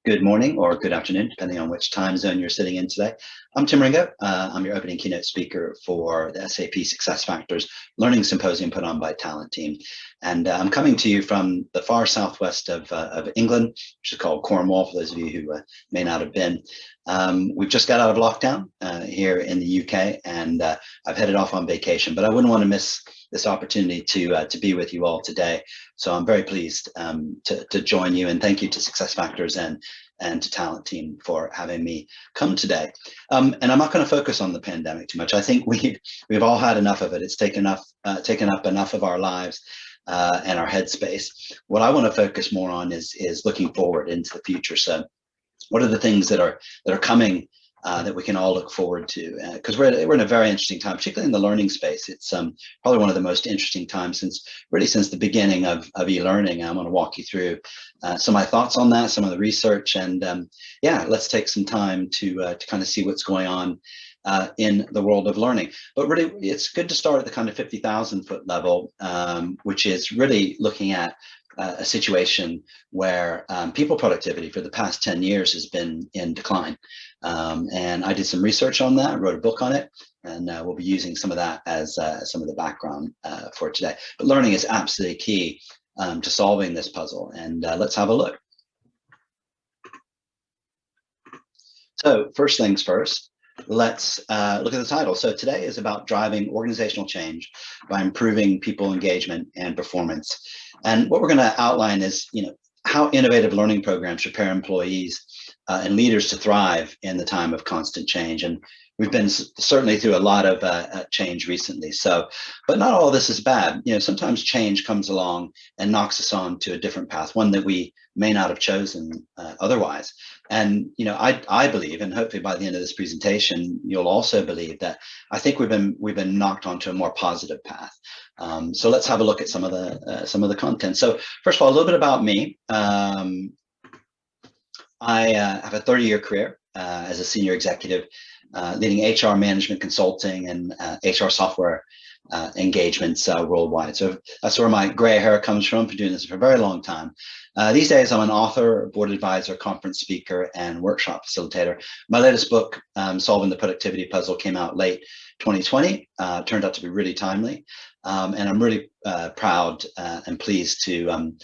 Good morning or good afternoon, depending on which time zone you're sitting in today. I'm Tim Ringo. I'm your opening keynote speaker for the SAP SuccessFactors Learning Symposium put on by Talent Team. And I'm coming to you from the far southwest of England, which is called Cornwall, for those of you who may not have been. We've just got out of lockdown here in the UK, and I've headed off on vacation, but I wouldn't want to miss this opportunity to be with you all today. So I'm very pleased to join you, and thank you to SuccessFactors and to Talent Team for having me come today. And I'm not going to focus on the pandemic too much. I think we've all had enough of it. It's taken up enough of our lives and our headspace. What I want to focus more on is looking forward into the future. So what are the things that are coming that we can all look forward to, because we're in a very interesting time, particularly in the learning space. It's probably one of the most interesting times since the beginning of e-learning. I'm going to walk you through some of my thoughts on that, some of the research, and yeah, let's take some time to kind of see what's going on in the world of learning. But really, it's good to start at the kind of 50,000 foot level, which is really looking at a situation where people productivity for the past 10 years has been in decline. And I did some research on that, wrote a book on it, and we'll be using some of that as some of the background for today. But learning is absolutely key to solving this puzzle, and let's have a look. So first things first, let's look at the title. So today is about driving organizational change by improving people engagement and performance. And what we're going to outline is, how innovative learning programs prepare employees and leaders to thrive in the time of constant change. And we've been certainly through a lot of change recently. So, but not all of this is bad. Sometimes change comes along and knocks us on to a different path, one that we may not have chosen otherwise. And I believe, and hopefully by the end of this presentation, you'll also believe that I think we've been knocked onto a more positive path. So let's have a look at some of the content. So first of all, a little bit about me. I have a 30-year career as a senior executive, leading HR management consulting and HR software engagements worldwide. So that's where my gray hair comes from, for doing this for a very long time. These days, I'm an author, board advisor, conference speaker, and workshop facilitator. My latest book, Solving the Productivity Puzzle, came out late 2020. Turned out to be really timely. And I'm really proud and pleased to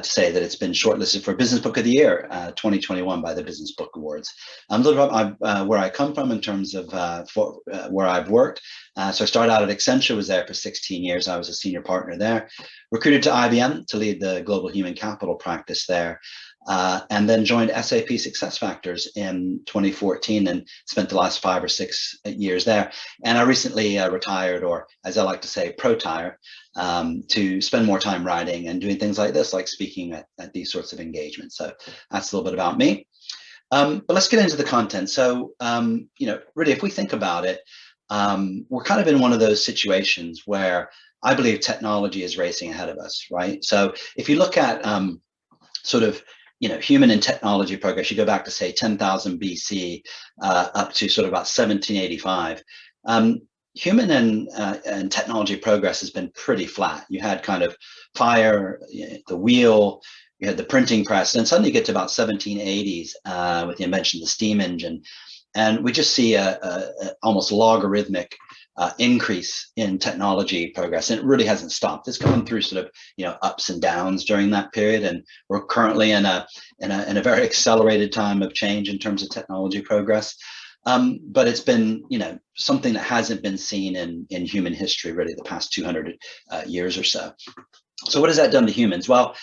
say that it's been shortlisted for Business Book of the Year 2021 by the Business Book Awards. A little bit about where I come from in terms of where I've worked. So I started out at Accenture, was there for 16 years. I was a senior partner there. Recruited to IBM to lead the global human capital practice there. And then joined SAP SuccessFactors in 2014 and spent the last 5 or 6 years there. And I recently retired, or as I like to say, pro-tire, to spend more time writing and doing things like this, like speaking at these sorts of engagements. So that's a little bit about me. But let's get into the content. So, really, if we think about it, we're kind of in one of those situations where I believe technology is racing ahead of us, right? So if you look at sort of human and technology progress, you go back to say 10,000 BC up to sort of about 1785. Human and technology progress has been pretty flat. You had kind of fire, the wheel, you had the printing press, and suddenly you get to about 1780s with the invention of the steam engine, and we just see a almost logarithmic increase in technology progress, and it really hasn't stopped. It's gone through sort of ups and downs during that period, and we're currently in a very accelerated time of change in terms of technology progress. But it's been something that hasn't been seen in human history really the past 200 years or so. So what has that done to humans? Well,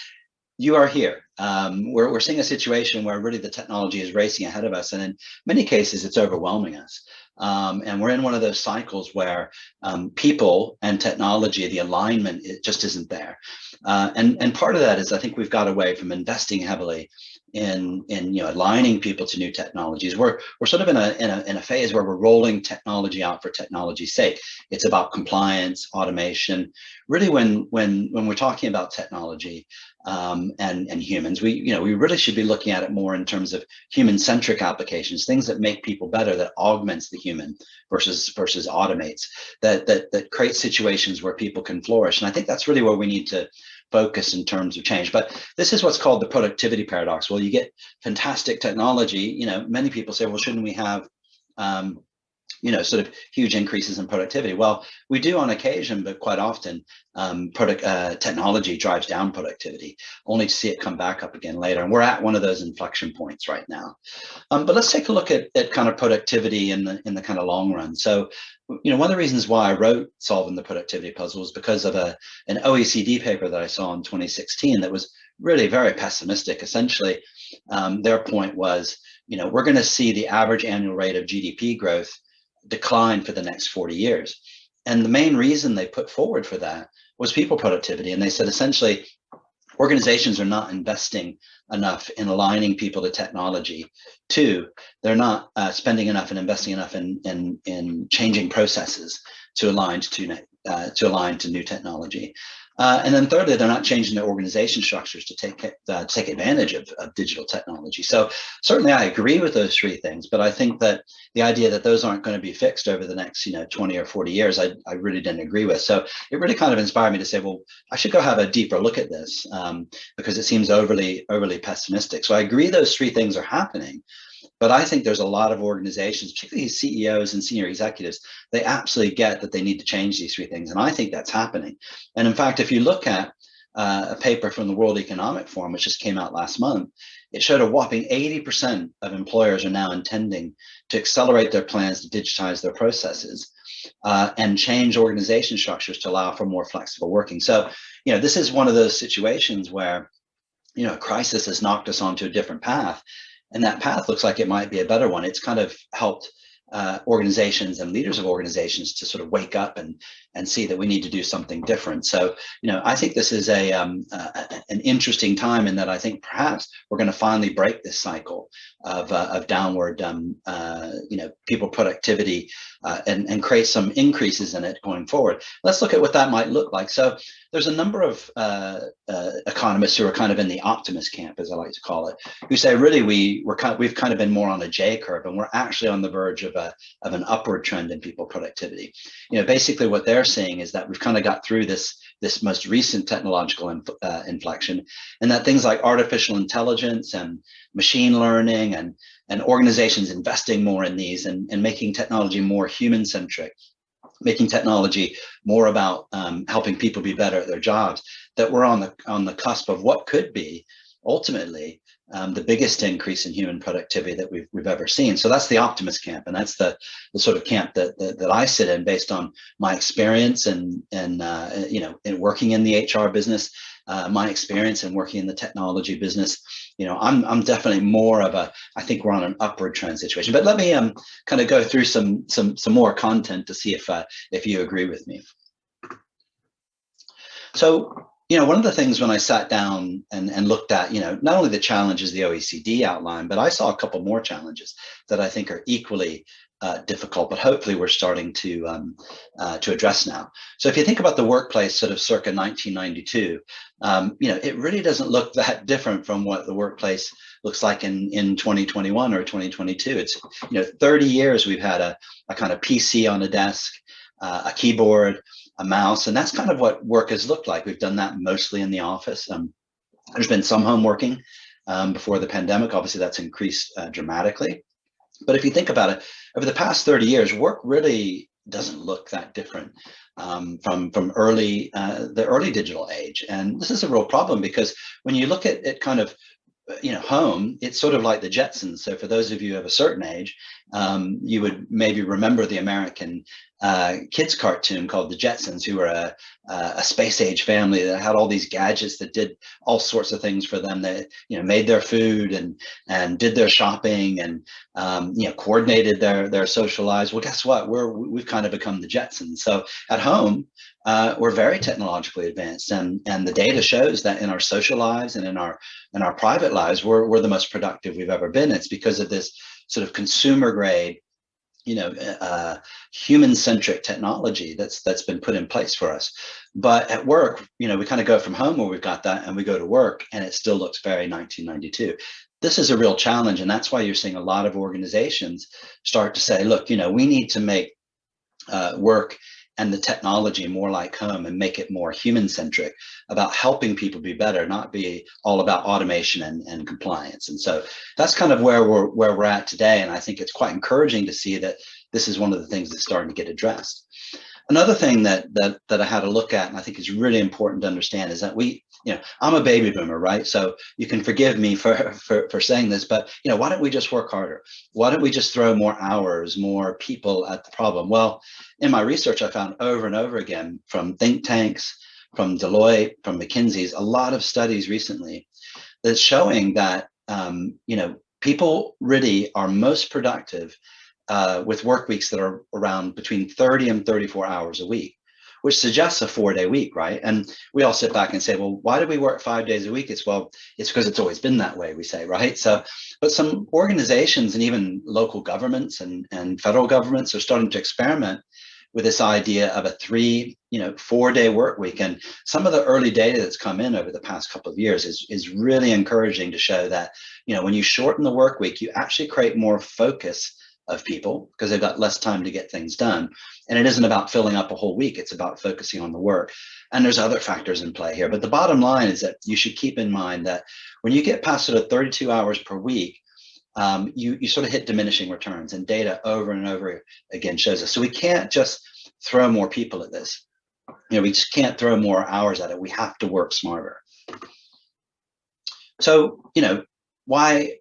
you are here. We're seeing a situation where really the technology is racing ahead of us, and in many cases it's overwhelming us. And we're in one of those cycles where people and technology, the alignment, it just isn't there. And part of that is I think we've got away from investing heavily in aligning people to new technologies. We're sort of in a phase where we're rolling technology out for technology's sake. It's about compliance, automation. Really, when we're talking about technology and humans, we really should be looking at it more in terms of human-centric applications, things that make people better, that augments the human versus automates, that create situations where people can flourish. And I think that's really where we need to focus in terms of change. But this is what's called the productivity paradox. Well, you get fantastic technology. Many people say, well, shouldn't we have sort of huge increases in productivity? Well, we do on occasion, but quite often technology drives down productivity, only to see it come back up again later. And we're at one of those inflection points right now. But let's take a look at kind of productivity in the kind of long run. So, one of the reasons why I wrote Solving the Productivity Puzzle was because of an OECD paper that I saw in 2016 that was really very pessimistic. Essentially, their point was, we're going to see the average annual rate of GDP growth decline for the next 40 years. And the main reason they put forward for that was people productivity. And they said, essentially, organizations are not investing enough in aligning people to technology. Two, they're not spending enough and investing enough in changing processes to align to new technology. And then thirdly, they're not changing their organization structures to take advantage of digital technology. So certainly I agree with those three things, but I think that the idea that those aren't going to be fixed over the next 20 or 40 years, I really didn't agree with. So it really kind of inspired me to say, well, I should go have a deeper look at this because it seems overly pessimistic. So I agree those three things are happening. But I think there's a lot of organizations, particularly CEOs and senior executives, they absolutely get that they need to change these three things. And I think that's happening. And in fact, if you look at a paper from the World Economic Forum, which just came out last month, it showed a whopping 80% of employers are now intending to accelerate their plans to digitize their processes and change organization structures to allow for more flexible working. So, this is one of those situations where, a crisis has knocked us onto a different path. And that path looks like it might be a better one. It's kind of helped organizations and leaders of organizations to sort of wake up and see that we need to do something different. So, I think this is an interesting time in that I think perhaps we're going to finally break this cycle of downward, people productivity and create some increases in it going forward. Let's look at what that might look like. So there's a number of economists who are kind of in the optimist camp, as I like to call it, who say really we've kind of been more on a J curve, and we're actually on the verge of an upward trend in people productivity. Basically what they're saying is that we've kind of got through this most recent technological inflection, and that things like artificial intelligence and machine learning and organizations investing more in these and making technology more human centric, making technology more about helping people be better at their jobs, that we're on the cusp of what could be ultimately the biggest increase in human productivity that we've ever seen. So that's the optimist camp, and that's the sort of camp that I sit in based on my experience and in working in the HR business, my experience in working in the technology business. I'm definitely more of I think we're on an upward trend situation. But let me kind of go through some more content to see if you agree with me. So, one of the things when I sat down and looked at, not only the challenges the OECD outlined, but I saw a couple more challenges that I think are equally difficult, but hopefully we're starting to address now. So if you think about the workplace sort of circa 1992, it really doesn't look that different from what the workplace looks like in 2021 or 2022. It's, 30 years we've had a kind of PC on a desk, a keyboard, a mouse, and that's kind of what work has looked like. We've done that mostly in the office. There's been some home working before the pandemic. Obviously, that's increased dramatically. But if you think about it, over the past 30 years, work really doesn't look that different from the early digital age. And this is a real problem because when you look at it kind of home, it's sort of like the Jetsons. So for those of you of a certain age, you would maybe remember the American kids cartoon called the Jetsons, who were a space age family that had all these gadgets that did all sorts of things for them. That made their food and did their shopping and coordinated their social lives. Well, guess what? We've kind of become the Jetsons. So at home, we're very technologically advanced, and the data shows that in our social lives and in our private lives, we're the most productive we've ever been. It's because of this sort of consumer grade, human-centric technology that's been put in place for us. But at work, we kind of go from home where we've got that, and we go to work, and it still looks very 1992. This is a real challenge, and that's why you're seeing a lot of organizations start to say, look, we need to make work and the technology more like home and make it more human-centric, about helping people be better, not be all about automation and compliance. And so that's kind of where we're at today. And I think it's quite encouraging to see that this is one of the things that's starting to get addressed. Another thing that I had a look at, and I think is really important to understand, is that I'm a baby boomer, right? So you can forgive me for saying this, but why don't we just work harder? Why don't we just throw more hours, more people at the problem? Well, in my research, I found over and over again, from think tanks, from Deloitte, from McKinsey's, a lot of studies recently that's showing that people really are most productive with work weeks that are around between 30 and 34 hours a week, which suggests a 4-day week, right? And we all sit back and say, well, why do we work 5 days a week? It's because it's always been that way, we say, right? So, but some organizations and even local governments and federal governments are starting to experiment with this idea of a 4-day work week. And some of the early data that's come in over the past couple of years is really encouraging to show that, when you shorten the work week, you actually create more focus of people because they've got less time to get things done. And it isn't about filling up a whole week, it's about focusing on the work. And there's other factors in play here. But the bottom line is that you should keep in mind that when you get past sort of 32 hours per week, you sort of hit diminishing returns, and data over and over again shows us. So we can't just throw more people at this. We just can't throw more hours at it. We have to work smarter. So, why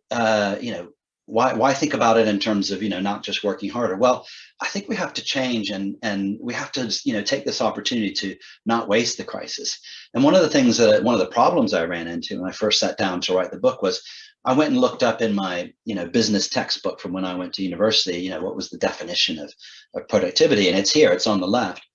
think about it in terms of, not just working harder? Well, I think we have to change, and we have to, take this opportunity to not waste the crisis. And one of the problems I ran into when I first sat down to write the book was I went and looked up in my, business textbook from when I went to university, what was the definition of productivity? And it's here, it's on the left,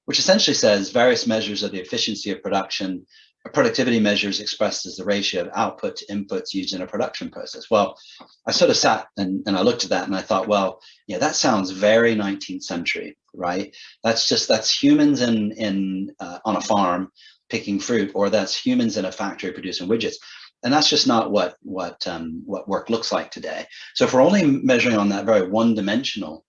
which essentially says various measures of the efficiency of production. Productivity measures expressed as the ratio of output to inputs used in a production process. Well, I sort of sat and I looked at that and I thought, well, that sounds very 19th century, right? That's humans on a farm picking fruit, or that's humans in a factory producing widgets. And that's just not what work looks like today. So if we're only measuring on that very one-dimensional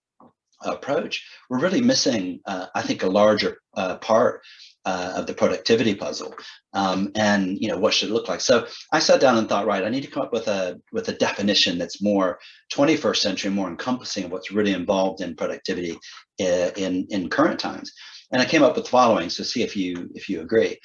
approach, we're really missing, I think, a larger part of the productivity puzzle. And what should it look like? So I sat down and thought, right, I need to come up with a definition that's more 21st century, more encompassing of what's really involved in productivity in current times. And I came up with the following. So see if you agree.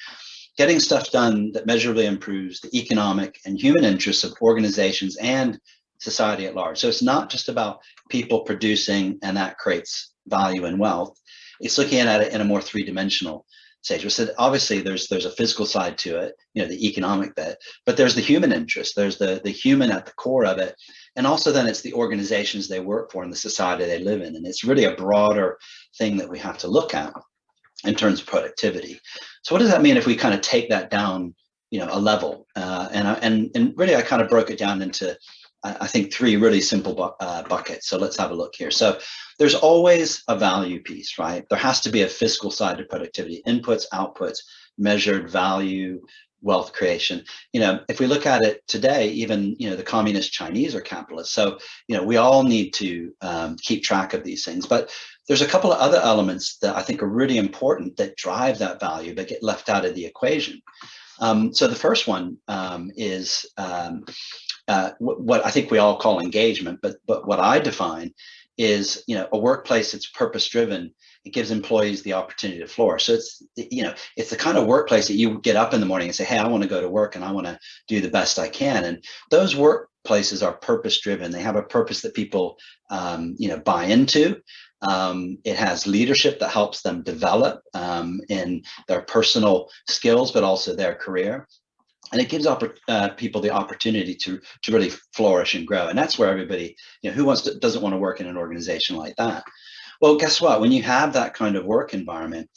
Getting stuff done that measurably improves the economic and human interests of organizations and society at large. So it's not just about people producing and that creates value and wealth. It's looking at it in a more three-dimensional stage. We said, obviously there's a physical side to it, the economic bit, but there's the human interest, there's the human at the core of it. And also then it's the organizations they work for and the society they live in. And it's really a broader thing that we have to look at in terms of productivity. So what does that mean if we kind of take that down, a level? And really I kind of broke it down into, I think, 3 really simple buckets. So let's have a look here. So there's always a value piece, right? There has to be a fiscal side to productivity: inputs, outputs, measured value, wealth creation. If we look at it today, even, the communist Chinese are capitalists. So, we all need to keep track of these things. But there's a couple of other elements that I think are really important that drive that value but get left out of the equation. So the first one is what I think we all call engagement, but what I define is, a workplace that's purpose-driven. It gives employees the opportunity to flourish. So it's the kind of workplace that you get up in the morning and say, hey, I want to go to work and I want to do the best I can. And those workplaces are purpose-driven. They have a purpose that people, buy into. It has leadership that helps them develop in their personal skills, but also their career. And it gives people the opportunity to really flourish and grow. And that's where everybody, who doesn't want to work in an organization like that? Well, guess what? When you have that kind of work environment,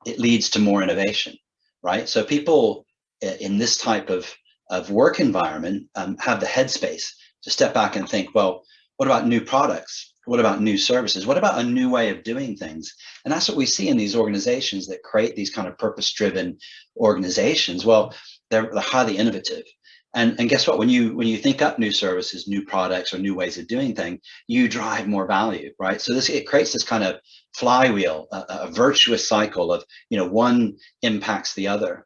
it leads to more innovation, right? So people in this type of work environment have the headspace to step back and think, well, what about new products? What about new services? What about a new way of doing things? And that's what we see in these organizations that create these kind of purpose-driven organizations. Well, they're highly innovative. And guess what? When you think up new services, new products, or new ways of doing things, you drive more value, right? So it creates this kind of flywheel, a virtuous cycle of, one impacts the other.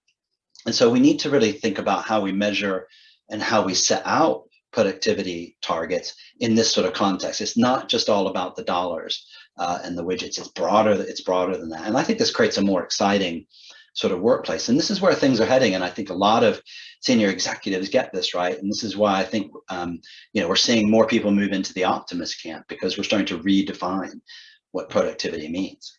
And so we need to really think about how we measure and how we set out productivity targets in this sort of context. It's not just all about the dollars and the widgets. It's broader than that. And I think this creates a more exciting sort of workplace. And this is where things are heading. And I think a lot of senior executives get this, right? And this is why I think, we're seeing more people move into the optimist camp, because we're starting to redefine what productivity means.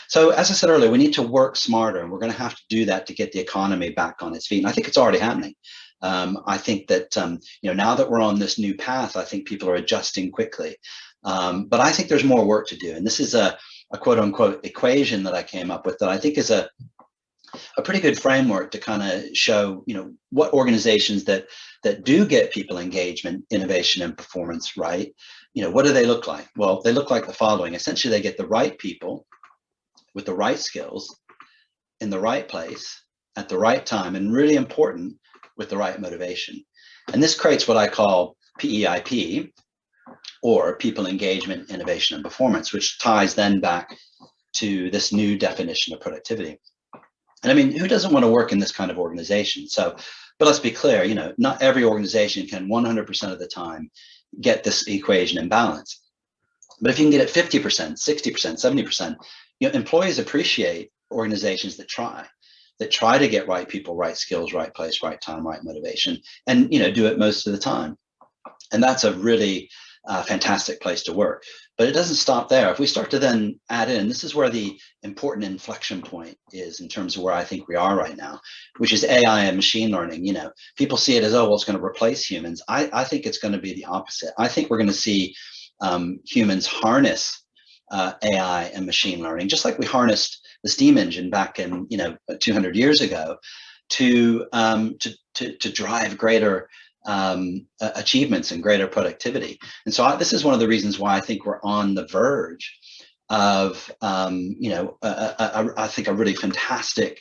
So as I said earlier, we need to work smarter, and we're going to have to do that to get the economy back on its feet. And I think it's already happening. I think that, now that we're on this new path, I think people are adjusting quickly. But I think there's more work to do. And this is a quote unquote equation that I came up with that I think is a pretty good framework to kind of show, what organizations that do get people engagement, innovation, and performance right, what do they look like? Well, they look like the following. Essentially, they get the right people with the right skills in the right place at the right time, and really important, with the right motivation. And this creates what I call PEIP, or people engagement, innovation, and performance, which ties then back to this new definition of productivity. And I mean, who doesn't want to work in this kind of organization? So, but let's be clear, not every organization can 100% of the time get this equation in balance. But if you can get it 50%, 60%, 70%, employees appreciate organizations that try to get right people, right skills, right place, right time, right motivation, and do it most of the time. And that's a really fantastic place to work. But it doesn't stop there. If we start to then add in, this is where the important inflection point is in terms of where I think we are right now, which is AI and machine learning. People see it as, oh, well, it's going to replace humans. I think it's going to be the opposite. I think we're going to see humans harness AI and machine learning, just like we harnessed the steam engine back in 200 years ago, to drive greater achievements and greater productivity. And so this is one of the reasons why I think we're on the verge of I think a really fantastic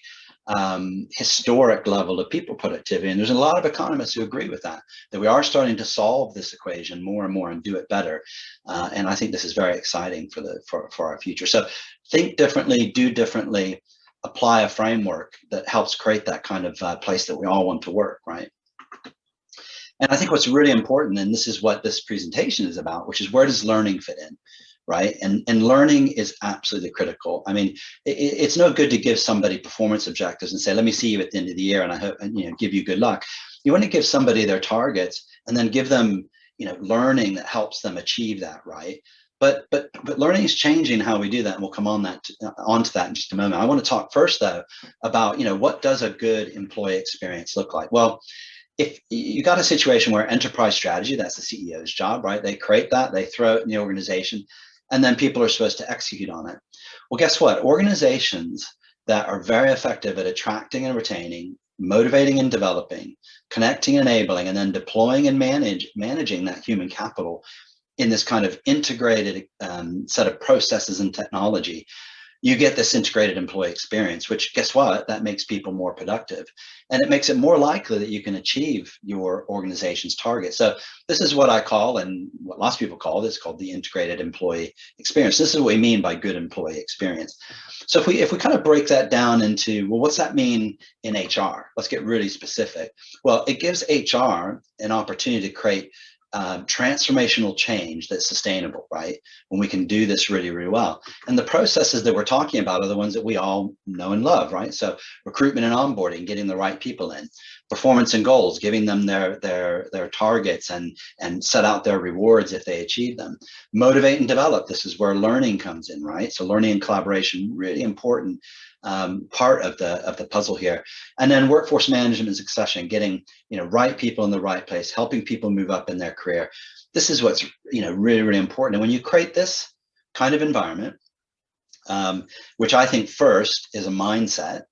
historic level of people productivity. And there's a lot of economists who agree with that we are starting to solve this equation more and more and do it better. And I think this is very exciting for our future. So think differently, do differently, apply a framework that helps create that kind of place that we all want to work, right? And I think what's really important, and this is what this presentation is about, which is where does learning fit in, right? And learning is absolutely critical. I mean, it's no good to give somebody performance objectives and say, let me see you at the end of the year, and I hope, and give you good luck. You want to give somebody their targets and then give them, learning that helps them achieve that, right? But learning is changing how we do that, and we'll come on onto that in just a moment. I want to talk first, though, about what does a good employee experience look like? Well, if you got a situation where enterprise strategy, that's the CEO's job, right? They create that, they throw it in the organization, and then people are supposed to execute on it. Well, guess what? Organizations that are very effective at attracting and retaining, motivating and developing, connecting, enabling, and then deploying and managing that human capital in this kind of integrated set of processes and technology, you get this integrated employee experience, which, guess what? That makes people more productive. And it makes it more likely that you can achieve your organization's target. So this is what I call, and what lots of people call this, called the integrated employee experience. This is what we mean by good employee experience. So if we kind of break that down into, well, what's that mean in HR? Let's get really specific. Well, it gives HR an opportunity to create transformational change that's sustainable, right? When we can do this really, really well. And the processes that we're talking about are the ones that we all know and love, right? So recruitment and onboarding, getting the right people in, performance and goals, giving them their targets and set out their rewards if they achieve them. Motivate and develop. This is where learning comes in, right? So learning and collaboration, really important part of the puzzle here. And then workforce management and succession, getting right people in the right place, helping people move up in their career. This is what's really, really important. And when you create this kind of environment, which I think first is a mindset,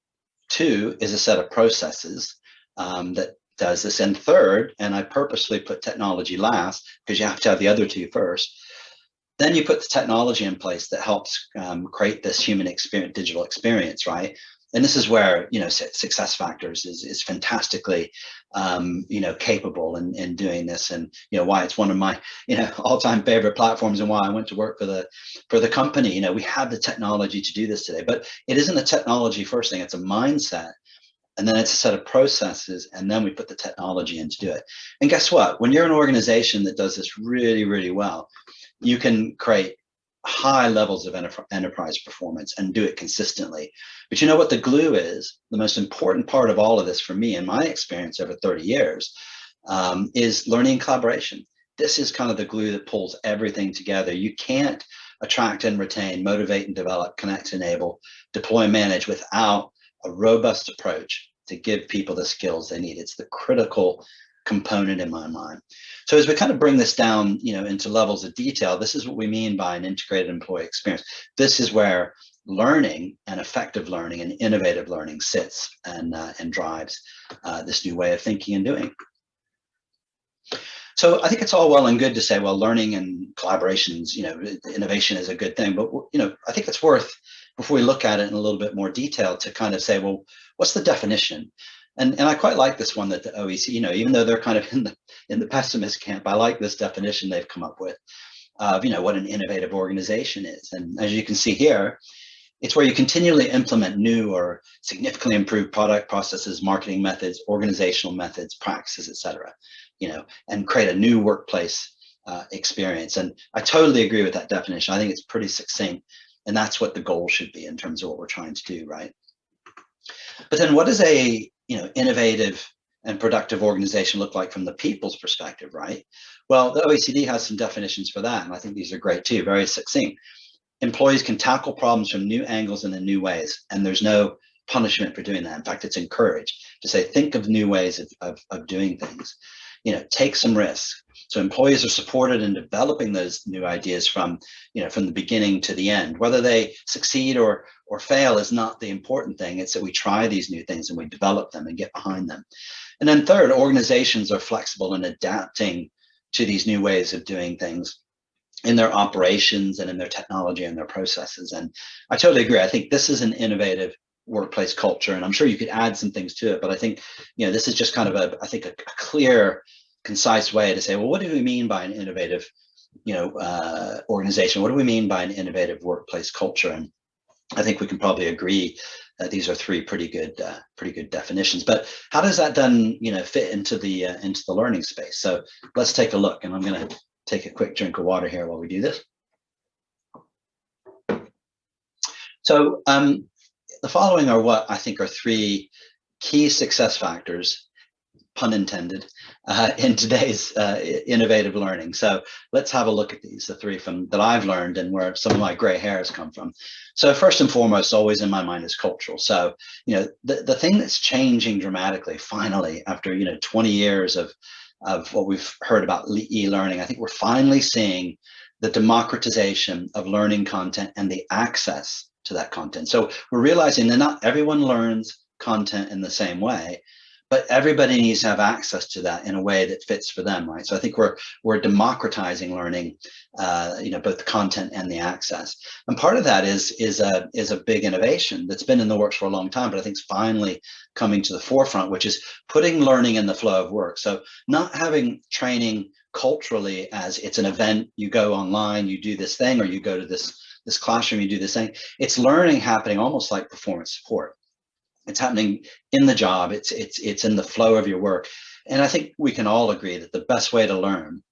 two is a set of processes that does this, and third, and I purposely put technology last because you have to have the other two first. Then you put the technology in place that helps create this human experience, digital experience, right? And this is where, SuccessFactors is fantastically, capable in doing this, and why it's one of my all-time favorite platforms, and why I went to work for the company. We have the technology to do this today, but it isn't a technology first thing; it's a mindset, and then it's a set of processes, and then we put the technology in to do it. And guess what? When you're an organization that does this really, really well, you can create high levels of enterprise performance and do it consistently. But you know what the glue is? The most important part of all of this for me, in my experience over 30 years, is learning and collaboration. This is kind of the glue that pulls everything together. You can't attract and retain, motivate and develop, connect, enable, deploy, and manage without a robust approach to give people the skills they need. It's the critical component in my mind. So as we kind of bring this down, into levels of detail, this is what we mean by an integrated employee experience. This is where learning and effective learning and innovative learning sits and drives this new way of thinking and doing. So I think it's all well and good to say, well, learning and collaborations, innovation is a good thing, but I think it's worth, before we look at it in a little bit more detail, to kind of say, well, what's the definition? And I quite like this one that the OECD, even though they're kind of in the pessimist camp, I like this definition they've come up with of, what an innovative organization is. And as you can see here, it's where you continually implement new or significantly improved product, processes, marketing methods, organizational methods, practices, et cetera, and create a new workplace experience. And I totally agree with that definition. I think it's pretty succinct, and that's what the goal should be in terms of what we're trying to do, right? But then what does a innovative and productive organization look like from the people's perspective, right? Well, the OECD has some definitions for that, and I think these are great too, very succinct. Employees can tackle problems from new angles and in new ways, and there's no punishment for doing that. In fact, it's encouraged to say, think of new ways of doing things. Take some risks. So employees are supported in developing those new ideas from the beginning to the end. Whether they succeed or fail is not the important thing. It's that we try these new things and we develop them and get behind them. And then third, organizations are flexible in adapting to these new ways of doing things in their operations and in their technology and their processes. And I totally agree. I think this is an innovative workplace culture, and I'm sure you could add some things to it, but I think this is just kind of a clear, concise way to say, well, what do we mean by an innovative organization? What do we mean by an innovative workplace culture? And I think we can probably agree that these are three pretty good definitions. But how does that then fit into the learning space? So let's take a look, and I'm going to take a quick drink of water here while we do this. So the following are what I think are three key success factors, pun intended, in today's innovative learning. So let's have a look at these, the three that I've learned and where some of my gray hairs come from. So first and foremost, always in my mind, is cultural. So, the thing that's changing dramatically, finally, after 20 years of what we've heard about e-learning, I think we're finally seeing the democratization of learning content and the access to that content. So we're realizing that not everyone learns content in the same way, but everybody needs to have access to that in a way that fits for them, right? So I think we're democratizing learning, both the content and the access. And part of that is a big innovation that's been in the works for a long time, but I think it's finally coming to the forefront, which is putting learning in the flow of work. So not having training culturally as it's an event, you go online, you do this thing, or you go to this classroom, you do this thing. It's learning happening almost like performance support. It's happening in the job. It's in the flow of your work. And I think we can all agree that the best way to learn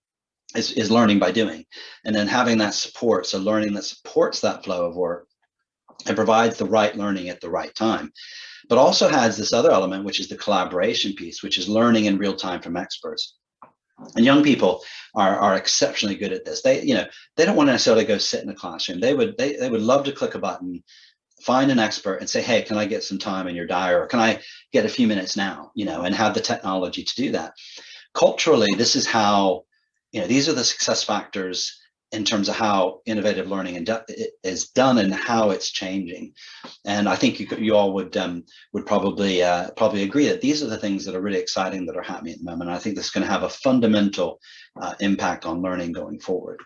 is learning by doing, and then having that support. So learning that supports that flow of work and provides the right learning at the right time, but also has this other element, which is the collaboration piece, which is learning in real time from experts. And young people are exceptionally good at this. They don't want to necessarily go sit in a classroom. They would love to click a button, find an expert and say, hey, can I get some time in your diary, or can I get a few minutes now, and have the technology to do that. Culturally, this is how, these are the success factors in terms of how innovative learning is done and how it's changing. And I think you all would probably agree that these are the things that are really exciting that are happening at the moment. And I think this is going to have a fundamental impact on learning going forward.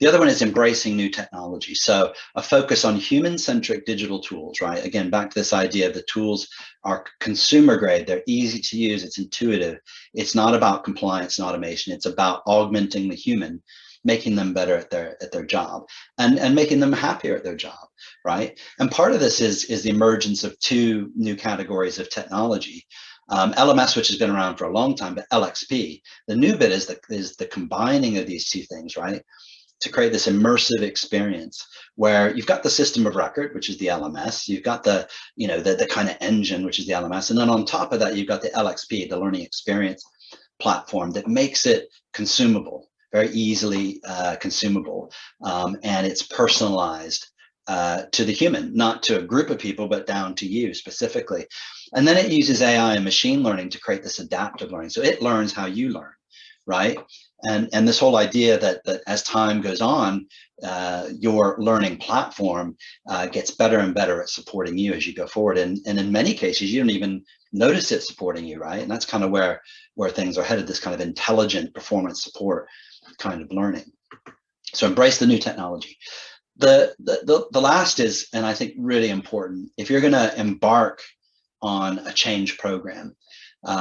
The other one is embracing new technology. So a focus on human-centric digital tools, right? Again, back to this idea of the tools are consumer grade. They're easy to use. It's intuitive. It's not about compliance and automation. It's about augmenting the human, making them better at their job, and making them happier at their job, right? And part of this is the emergence of two new categories of technology. LMS, which has been around for a long time, but LXP. The new bit is the combining of these two things, right? To create this immersive experience where you've got the system of record, which is the LMS, you've got the, the kind of engine, which is the LMS, and then on top of that, you've got the LXP, the learning experience platform that makes it consumable, very easily consumable, and it's personalized to the human, not to a group of people, but down to you specifically. And then it uses AI and machine learning to create this adaptive learning. So it learns how you learn, right? And this whole idea that as time goes on, your learning platform gets better and better at supporting you as you go forward. And in many cases, you don't even notice it supporting you, right? And that's kind of where things are headed, this kind of intelligent performance support kind of learning. So embrace the new technology. The last is, and I think really important, if you're going to embark on a change program,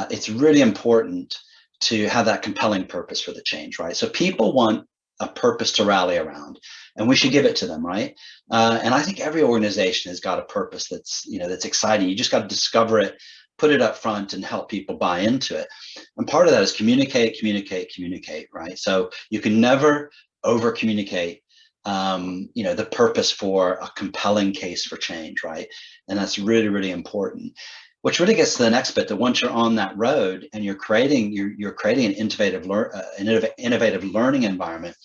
it's really important to have that compelling purpose for the change, right? So people want a purpose to rally around, and we should give it to them, right? And I think every organization has got a purpose that's, that's exciting. You just got to discover it, put it up front, and help people buy into it. And part of that is communicate, right? So you can never over communicate the purpose for a compelling case for change, right? And that's really, really important. Which really gets to the next bit, that once you're on that road and you're creating an innovative learning environment,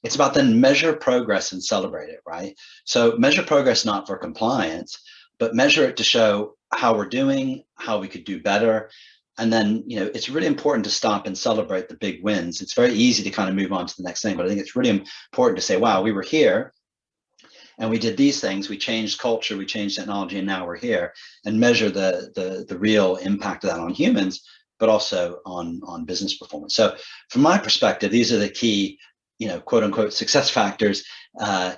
it's about then measure progress and celebrate it, right? So measure progress not for compliance, but measure it to show how we're doing, how we could do better. And then, it's really important to stop and celebrate the big wins. It's very easy to kind of move on to the next thing, but I think it's really important to say, wow, we were here and we did these things, we changed culture, we changed technology, and now we're here, and measure the real impact of that on humans, but also on business performance. So from my perspective, these are the key, quote unquote, success factors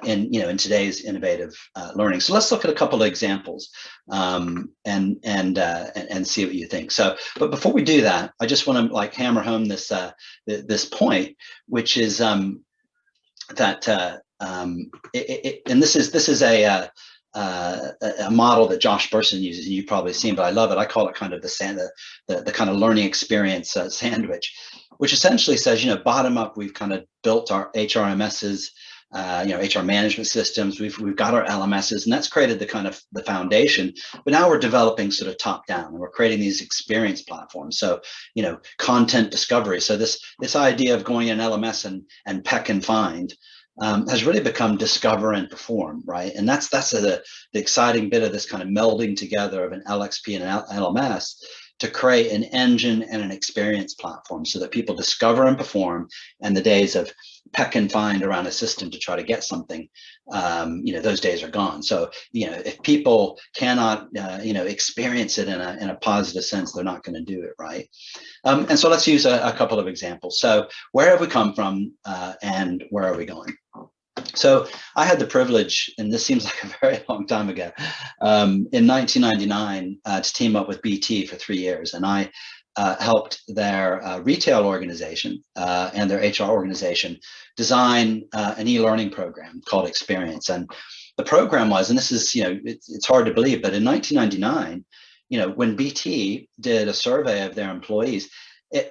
in today's innovative learning. So let's look at a couple of examples and see what you think. So, but before we do that, I just want to hammer home this this point, which is that and this is a model that Josh Bersin uses, and you've probably seen, but I love it. I call it kind of the kind of learning experience sandwich, which essentially says, bottom up, we've kind of built our HRMSs, HR management systems, we've got our LMSs, and that's created the kind of the foundation. But now we're developing sort of top down, and we're creating these experience platforms. So, content discovery. So this idea of going in LMS and peck and find has really become discover and perform, right? And that's the exciting bit of this kind of melding together of an LXP and an LMS to create an engine and an experience platform so that people discover and perform, and the days of peck and find around a system to try to get something, those days are gone. So, if people cannot, experience it in a positive sense, they're not going to do it, right? And so let's use a couple of examples. So where have we come from and where are we going? So I had the privilege, and this seems like a very long time ago, in 1999 to team up with BT for 3 years. And I helped their retail organization and their HR organization design an e-learning program called Experience. And the program was, and this is, it's hard to believe, but in 1999, when BT did a survey of their employees,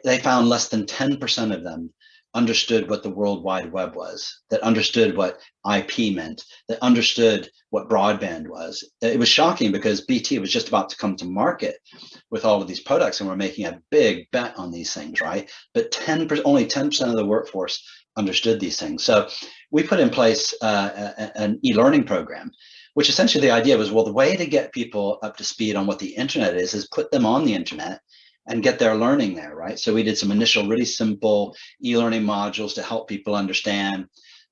they found less than 10% of them understood what the World Wide Web was, that understood what IP meant, that understood what broadband was. It was shocking because BT was just about to come to market with all of these products, and we're making a big bet on these things, right? But only 10% of the workforce understood these things. So we put in place an e-learning program, which essentially the idea was, well, the way to get people up to speed on what the internet is put them on the internet and get their learning there, right? So we did some initial really simple e-learning modules to help people understand,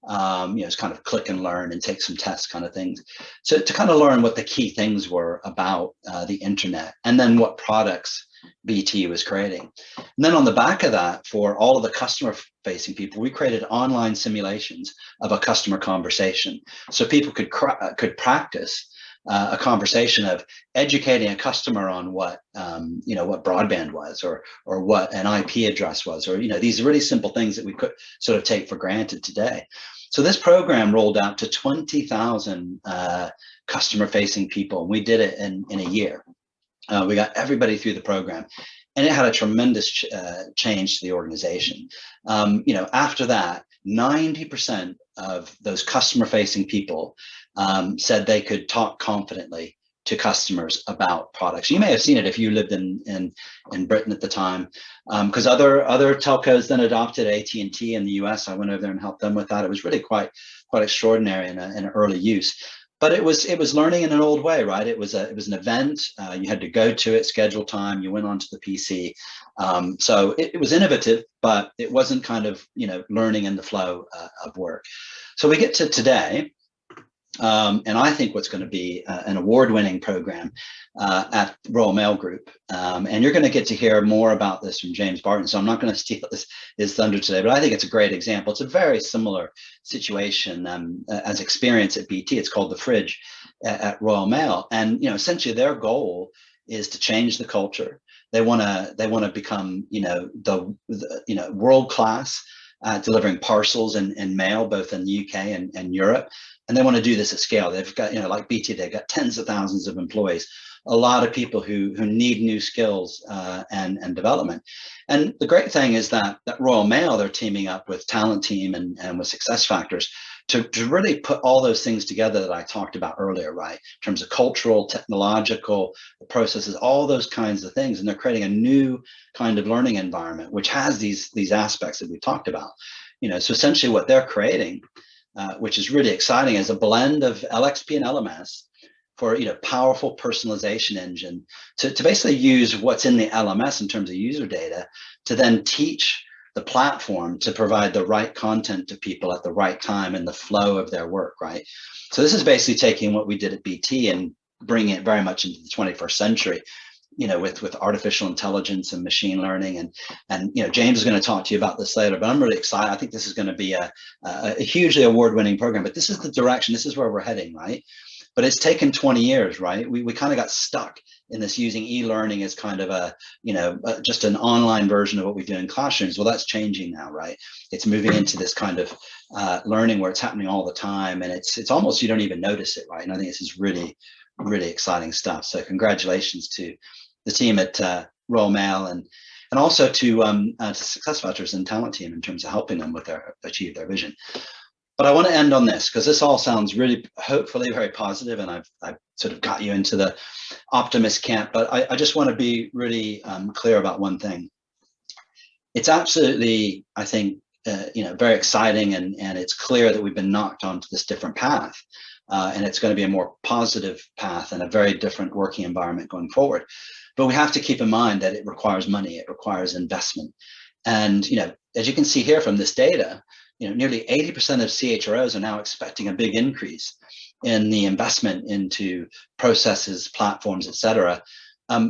it's kind of click and learn and take some tests kind of things. So to kind of learn what the key things were about the internet, and then what products BT was creating. And then on the back of that, for all of the customer facing people, we created online simulations of a customer conversation. So people could practice a conversation of educating a customer on what what broadband was, or what an IP address was, or these really simple things that we could sort of take for granted today. So this program rolled out to 20,000 customer-facing people. We did it in a year. We got everybody through the program, and it had a tremendous change to the organization. After that, 90% of those customer-facing people said they could talk confidently to customers about products. You may have seen it if you lived in Britain at the time, because other telcos then adopted AT&T in the US. I went over there and helped them with that. It was really quite extraordinary in an early use. But it was learning in an old way, right? It was an event. You had to go to it, schedule time. You went onto the PC. So it was innovative, but it wasn't kind of learning in the flow of work. So we get to today. And I think what's going to be an award-winning program at Royal Mail Group. And you're going to get to hear more about this from James Barton. So I'm not going to steal his thunder today, but I think it's a great example. It's a very similar situation as experience at BT. It's called The Fridge at Royal Mail. And essentially their goal is to change the culture. They want to become the world-class delivering parcels and mail, both in the UK and Europe. And they want to do this at scale. They've got, like BT, they've got tens of thousands of employees, a lot of people who need new skills and development. And the great thing is that Royal Mail, they're teaming up with Talent Team and with SuccessFactors to really put all those things together that I talked about earlier, right? In terms of cultural, technological processes, all those kinds of things. And they're creating a new kind of learning environment, which has these aspects that we talked about. So essentially what they're creating, which is really exciting, is a blend of LXP and LMS for powerful personalization engine to basically use what's in the LMS in terms of user data to then teach the platform to provide the right content to people at the right time in the flow of their work, right? So this is basically taking what we did at BT and bringing it very much into the 21st century, with artificial intelligence and machine learning. And James is going to talk to you about this later, but I'm really excited. I think this is going to be a hugely award-winning program, but this is the direction, this is where we're heading, right? But it's taken 20 years, right? We kind of got stuck in this using e-learning as kind of just an online version of what we do in classrooms. Well, that's changing now, right? It's moving into this kind of learning where it's happening all the time, and it's almost, you don't even notice it, right? And I think this is really, really exciting stuff. So congratulations to the team at Royal Mail and also to SuccessFactors and Talent Team in terms of helping them with achieve their vision. But I want to end on this because this all sounds really, hopefully, very positive, and I've sort of got you into the optimist camp. But I just want to be really clear about one thing. It's absolutely, I think, very exciting, and it's clear that we've been knocked onto this different path, and it's going to be a more positive path and a very different working environment going forward. But we have to keep in mind that it requires money, it requires investment, and as you can see here from this data, nearly 80% of CHROs are now expecting a big increase in the investment into processes, platforms, et cetera,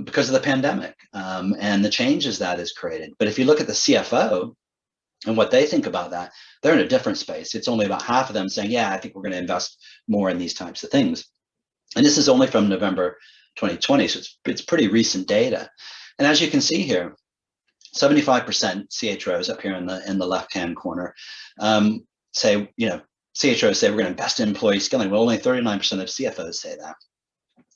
because of the pandemic and the changes that has created. But if you look at the CFO and what they think about that, they're in a different space. It's only about half of them saying, yeah, I think we're going to invest more in these types of things. And this is only from November 2020, so it's pretty recent data. And as you can see here, 75% CHROs up here in the left-hand corner say, CHROs say we're going to invest in employee skilling. Well, only 39% of CFOs say that.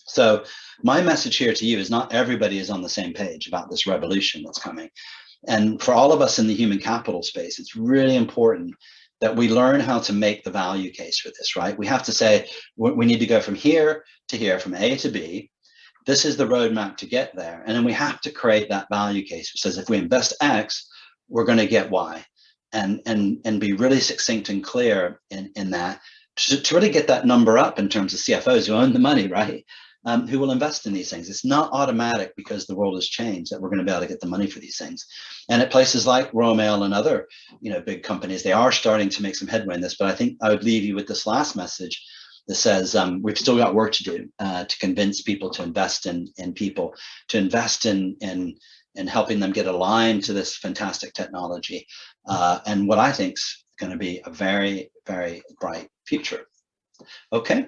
So my message here to you is not everybody is on the same page about this revolution that's coming. And for all of us in the human capital space, it's really important that we learn how to make the value case for this, right? We have to say, we need to go from here to here, from A to B. This is the roadmap to get there. And then we have to create that value case which says if we invest X, we're going to get Y, and be really succinct and clear in that to really get that number up in terms of CFOs who own the money, right? Who will invest in these things. It's not automatic because the world has changed that we're going to be able to get the money for these things. And at places like Royal Mail and other, big companies, they are starting to make some headway in this. But I think I would leave you with this last message. that says we've still got work to do to convince people to invest in people, to invest in helping them get aligned to this fantastic technology, and what I think's going to be a very, very bright future. Okay,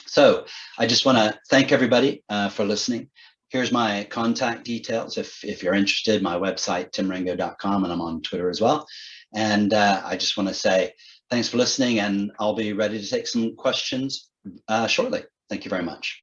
so I just want to thank everybody for listening. Here's my contact details if you're interested. My website, timringo.com, and I'm on Twitter as well. And I just want to say thanks for listening, and I'll be ready to take some questions shortly. Thank you very much.